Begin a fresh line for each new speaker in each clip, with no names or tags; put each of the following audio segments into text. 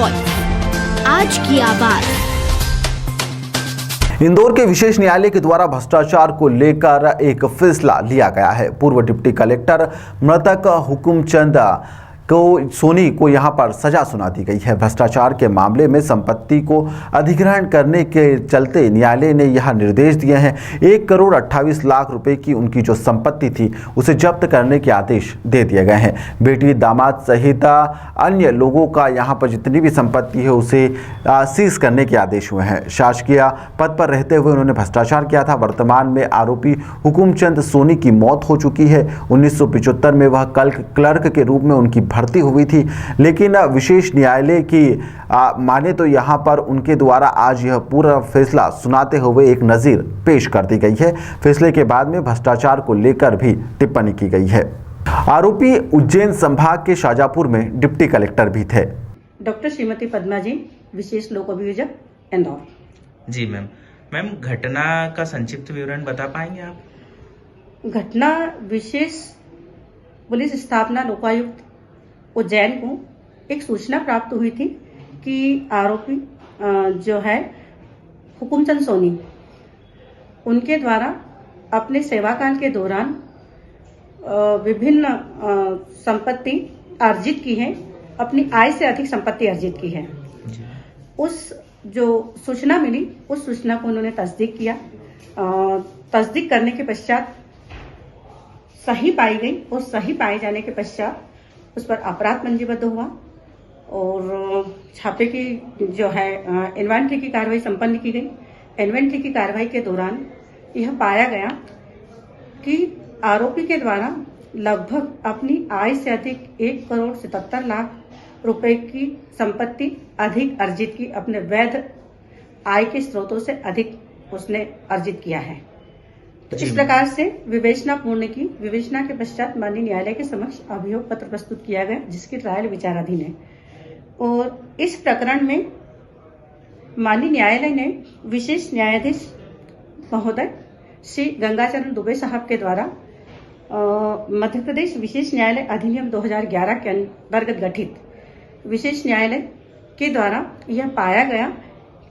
Voice, आज की आवाज।
इंदौर के विशेष न्यायालय के द्वारा भ्रष्टाचार को लेकर एक फैसला लिया गया है। पूर्व डिप्टी कलेक्टर मृतक हुकुमचंद सोनी को यहां पर सजा सुना दी गई है। भ्रष्टाचार के मामले में संपत्ति को अधिग्रहण करने के चलते न्यायालय ने यह निर्देश दिए हैं। 1,28,00,000 रुपए की उनकी जो संपत्ति थी उसे जब्त करने के आदेश दे दिए गए हैं। बेटी, दामाद सहित अन्य लोगों का यहां पर जितनी भी संपत्ति है उसे सीज करने के आदेश हुए हैं। शासकीय पद पर रहते हुए उन्होंने भ्रष्टाचार किया था। वर्तमान में आरोपी हुकुमचंद सोनी की मौत हो चुकी है। 1975 में वह क्लर्क के रूप में उनकी भर्ती हुई थी, लेकिन विशेष न्यायालय की माने तो यहां पर उनके द्वारा आज यह पूरा फैसला सुनाते हुए एक नज़ीर पेश कर दी गई है। फैसले के बाद में भ्रष्टाचार को लेकर भी टिप्पणी की गई है। आरोपी उज्जैन संभाग के शाजापुर में डिप्टी कलेक्टर भी थे।
डॉक्टर श्रीमती पद्मा जी, विशेष लोक अभियोजक, इंदौर।
जी मैम, घटना का संक्षिप्त विवरण बता पाएंगे आप?
घटना विशेष पुलिस स्थापना लोकायुक्त उज्जैन को एक सूचना प्राप्त हुई थी कि आरोपी जो है हुकुमचंद सोनी, उनके द्वारा अपने सेवाकाल के दौरान विभिन्न संपत्ति अर्जित की है, अपनी आय से अधिक संपत्ति अर्जित की है। उस जो सूचना मिली उस सूचना को उन्होंने तस्दीक किया। तस्दीक करने के पश्चात सही पाई गई और सही पाए जाने के पश्चात उस पर अपराध पंजीबद्ध हुआ और छापे की जो है इन्वेंट्री की कार्रवाई संपन्न की गई। इन्वेंट्री की कार्रवाई के दौरान यह पाया गया कि आरोपी के द्वारा लगभग अपनी आय से अधिक 1,77,00,000 रुपए की संपत्ति अधिक अर्जित की, अपने वैध आय के स्रोतों से अधिक उसने अर्जित किया है। तो इस प्रकार से विवेचना के पश्चात माननीय न्यायालय के समक्ष अभियोग पत्र प्रस्तुत किया गया, जिसकी ट्रायल विचाराधीन है। और इस प्रकरण में माननीय न्यायालय ने विशेष न्यायाधीश महोदय श्री गंगाचरण दुबे साहब के द्वारा मध्य प्रदेश विशेष न्यायालय अधिनियम 2011 के अंतर्गत गठित विशेष न्यायालय के द्वारा यह पाया गया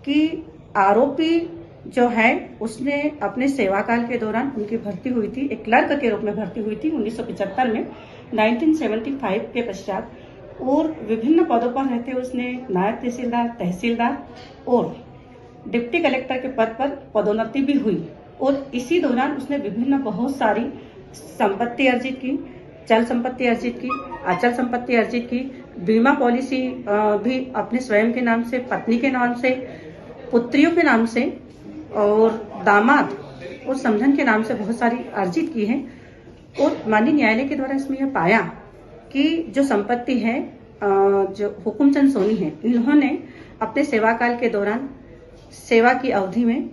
कि आरोपी जो है उसने अपने सेवाकाल के दौरान, उनकी भर्ती हुई थी, एक क्लर्क के रूप में भर्ती हुई थी 1975 में, 1975 के पश्चात, और विभिन्न पदों पर रहते उसने नायब तहसीलदार, तहसीलदार और डिप्टी कलेक्टर के पद पर पदोन्नति भी हुई। और इसी दौरान उसने विभिन्न बहुत सारी संपत्ति अर्जित की, चल संपत्ति अर्जित की, अचल संपत्ति अर्जित की, बीमा पॉलिसी भी अपने स्वयं के नाम से, पत्नी के नाम से, पुत्रियों के नाम से और दामाद और समधन के नाम से बहुत सारी अर्जित की है। और माननीय न्यायालय के द्वारा इसमें यह पाया कि जो संपत्ति है जो हुकुमचंद सोनी है, इन्होंने अपने सेवाकाल के दौरान, सेवा की अवधि में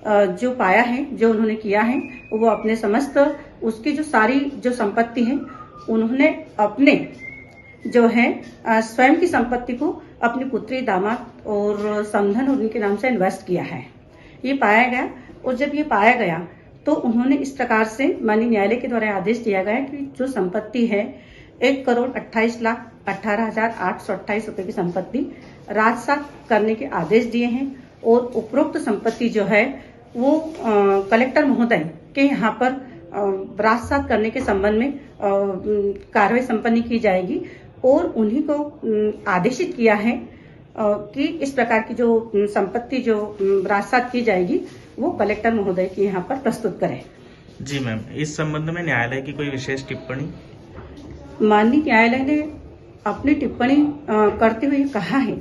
जो पाया है, जो उन्होंने किया है, वो अपने समस्त उसकी जो सारी जो संपत्ति है उन्होंने अपने जो है स्वयं की संपत्ति को अपनी पुत्री, दामाद और समधन और उनके नाम से इन्वेस्ट किया है, ये पाया गया। और जब ये पाया गया तो उन्होंने इस प्रकार से माननीय न्यायालय के द्वारा आदेश दिया गया कि जो संपत्ति है 1,28,18,828 रुपए की संपत्ति राजसात करने के आदेश दिए हैं। और उपरोक्त संपत्ति जो है वो कलेक्टर महोदय के यहाँ पर राजसात करने के संबंध में कार्रवाई संपन्न की जाएगी। और उन्हीं को आदेशित किया है कि इस प्रकार की जो संपत्ति जो राजसात की जाएगी वो कलेक्टर महोदय के यहाँ पर प्रस्तुत करें।
जी मैम, इस संबंध में न्यायालय की कोई विशेष टिप्पणी?
माननीय न्यायालय ने अपनी टिप्पणी करते हुए कहा है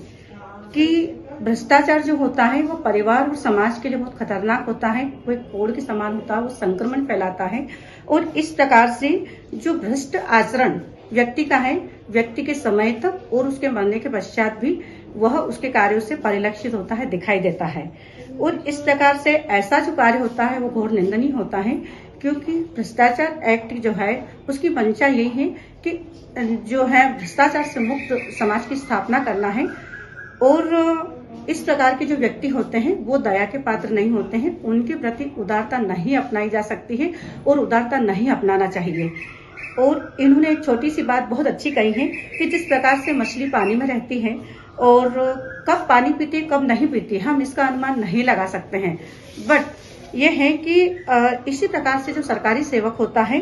कि भ्रष्टाचार जो होता है वो परिवार और समाज के लिए बहुत खतरनाक होता है, वो एक कोड़ के समान होता है, वो संक्रमण फैलाता है। और इस प्रकार से जो भ्रष्ट आचरण व्यक्ति का है, व्यक्ति के समय तक और उसके मरने के पश्चात भी वह उसके कार्यों से परिलक्षित होता है, दिखाई देता है। और इस प्रकार से ऐसा जो कार्य होता है वो घोर निंदनीय होता है, क्योंकि भ्रष्टाचार एक्ट जो है उसकी मंशा यही है कि जो है भ्रष्टाचार से मुक्त समाज की स्थापना करना है। और इस प्रकार के जो व्यक्ति होते हैं वो दया के पात्र नहीं होते हैं, उनके प्रति उदारता नहीं अपनाई जा सकती है और उदारता नहीं अपनाना चाहिए। और इन्होंने एक छोटी सी बात बहुत अच्छी कही है कि जिस प्रकार से मछली पानी में रहती है और कब पानी पीती है कब नहीं पीती हम इसका अनुमान नहीं लगा सकते हैं। बट ये है कि इसी प्रकार से जो सरकारी सेवक होता है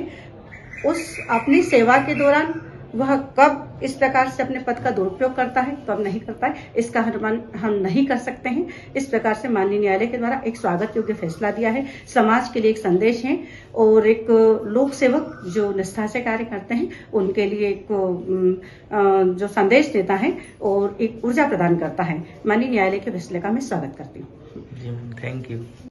उस अपनी सेवा के दौरान वह कब इस प्रकार से अपने पद का दुरुपयोग करता है कब नहीं करता है इसका अनुमान हम नहीं कर सकते हैं। इस प्रकार से माननीय न्यायालय के द्वारा एक स्वागत योग्य फैसला दिया है, समाज के लिए एक संदेश है और एक लोक सेवक जो निष्ठा से कार्य करते हैं उनके लिए एक जो संदेश देता है और एक ऊर्जा प्रदान करता है। माननीय न्यायालय के फैसले का मैं स्वागत करती हूँ।
जी मैम, थैंक यू।